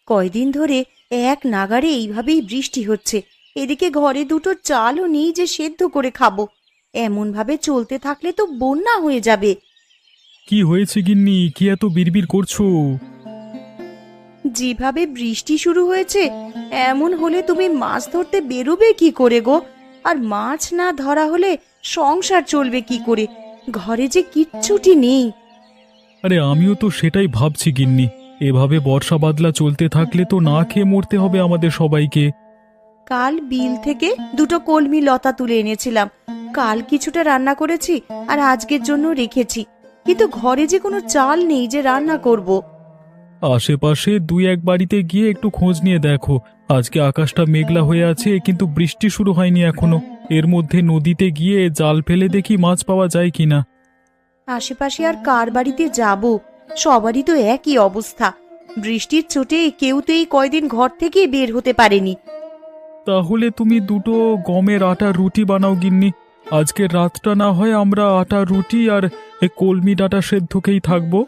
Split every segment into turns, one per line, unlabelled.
কয়দিন ধরে এক নাগাড়ে এইভাবেই বৃষ্টি হচ্ছে। এদিকে ঘরে দুটো চালও নেই যে সেদ্ধ করে খাবো। এমন ভাবে চলতে থাকলে তো বন্যা হয়ে যাবে।
কি হয়েছে গিন্নি, কি এত বিড়বিড় করছো?
যেভাবে বৃষ্টি শুরু হয়েছে, এমন হলে তুমি মাছ ধরতে বেরোবে কি করে গো? আর মাছ না ধরা হলে সংসার চলবে কি করে? ঘরে যে কিচ্ছুটি নেই।
আরে আমিও তো সেটাই ভাবছি গিন্নি, এভাবে বর্ষা বাদলা চলতে থাকলে তো না খেয়ে মরতে হবে আমাদের সবাইকে।
কাল বিল থেকে দুটো কলমি লতা তুলে এনেছিলাম। কাল কিছুটা রান্না করেছি আর আজকের জন্য রেখেছি, কিন্তু ঘরে যে কোনো চাল নেই যে রান্না করব।
আশেপাশে দুই এক বাড়িতে গিয়ে একটু খোঁজ নিয়ে দেখো। আজকে আকাশটা মেঘলা হয়ে আছে, কিন্তু বৃষ্টি শুরু হয়নি এখনো। এর মধ্যে নদীতে গিয়ে জাল ফেলে দেখি মাছ পাওয়া যায় কিনা।
আশেপাশে আর কার বাড়িতে যাব? সবারই তো একই অবস্থা। বৃষ্টির চোটে কেউ তো এই কয়দিন ঘর থেকে বের হতে পারেনি।
তাহলে তুমি দুটো গমের আটার রুটি বানাও গিন্নি। আজকের রাতটা না হয় আমরা আটার রুটি আর কলমি ডাঁটা সেদ্ধ খেয়েই থাকবো।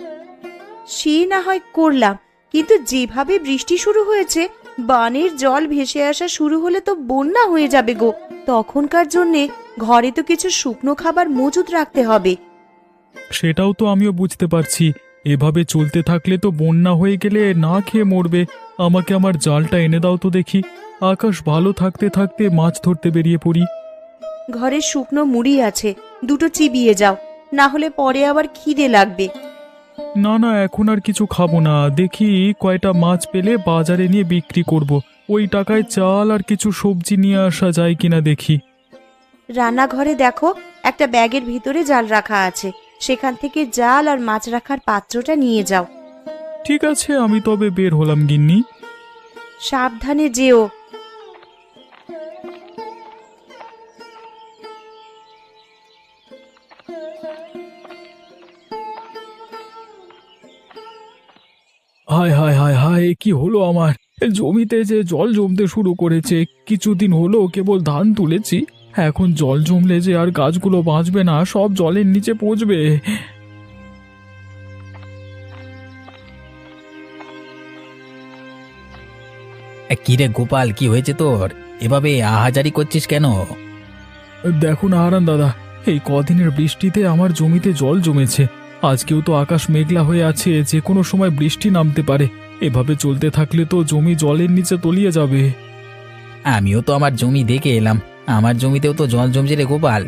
সে না হয় করলাম, কিন্তু যেভাবে বৃষ্টি শুরু হয়েছে, বানের জল ভেসে আসা শুরু হলে তো বন্যা হয়ে যাবে গো। তখনকার জন্যে ঘরে তো কিছু শুকনো খাবার মজুদ রাখতে হবে।
সেটাও তো আমিও বুঝতে পারছি। এভাবে চলতে থাকলে তো বন্যা হয়ে গেলে না খেয়ে মরবে। আমাকে আমার জালটা এনে দাও তো দেখি। আকাশ ভালো থাকতে থাকতে মাছ ধরতে বেরিয়ে পড়ি।
ঘরে শুকনো মুড়ি আছে, দুটো চিবিয়ে যাও, না হলে পরে আবার খিদে লাগবে।
না না, এখন আর কিছু খাবো না। দেখি কয়টা মাছ পেলে বাজারে নিয়ে বিক্রি করব। ওই টাকায় চাল আর কিছু সবজি নিয়ে আসা যায় কিনা দেখি।
রান্নাঘরে দেখো, একটা ব্যাগের ভিতরে জাল রাখা আছে। সেখান থেকে জাল আর মাছ রাখার পাত্রটা নিয়ে যাও।
ঠিক আছে, আমি তবে বের হলাম গিন্নি।
সাবধানে যেও।
হায় হায় হায় হায়, কি হলো আমার? জমিতে যে জল জমতে শুরু করেছে। কিছুদিন হলো কেবল ধান তুলেছি, এখন জল জমলে যে আর গাছগুলো বাঁচবে না, সব জলের নিচে পচবে।
কিরে গোপাল, কি হয়েছে তোর? এভাবে আহাজারি করছিস কেন?
দেখুন হারান দাদা, এই কদিনের বৃষ্টিতে আমার জমিতে জল জমেছে। আজকেও তো আকাশ মেঘলা হয়ে আছে, যে কোনো সময় বৃষ্টি নামতে পারে। এভাবে চলতে থাকলে তো জমি জলের নিচে তলিয়ে যাবে।
আমিও তো আমার জমি দেখে এলাম, আমার জমিতেও তো জল জমছে রে গোপাল।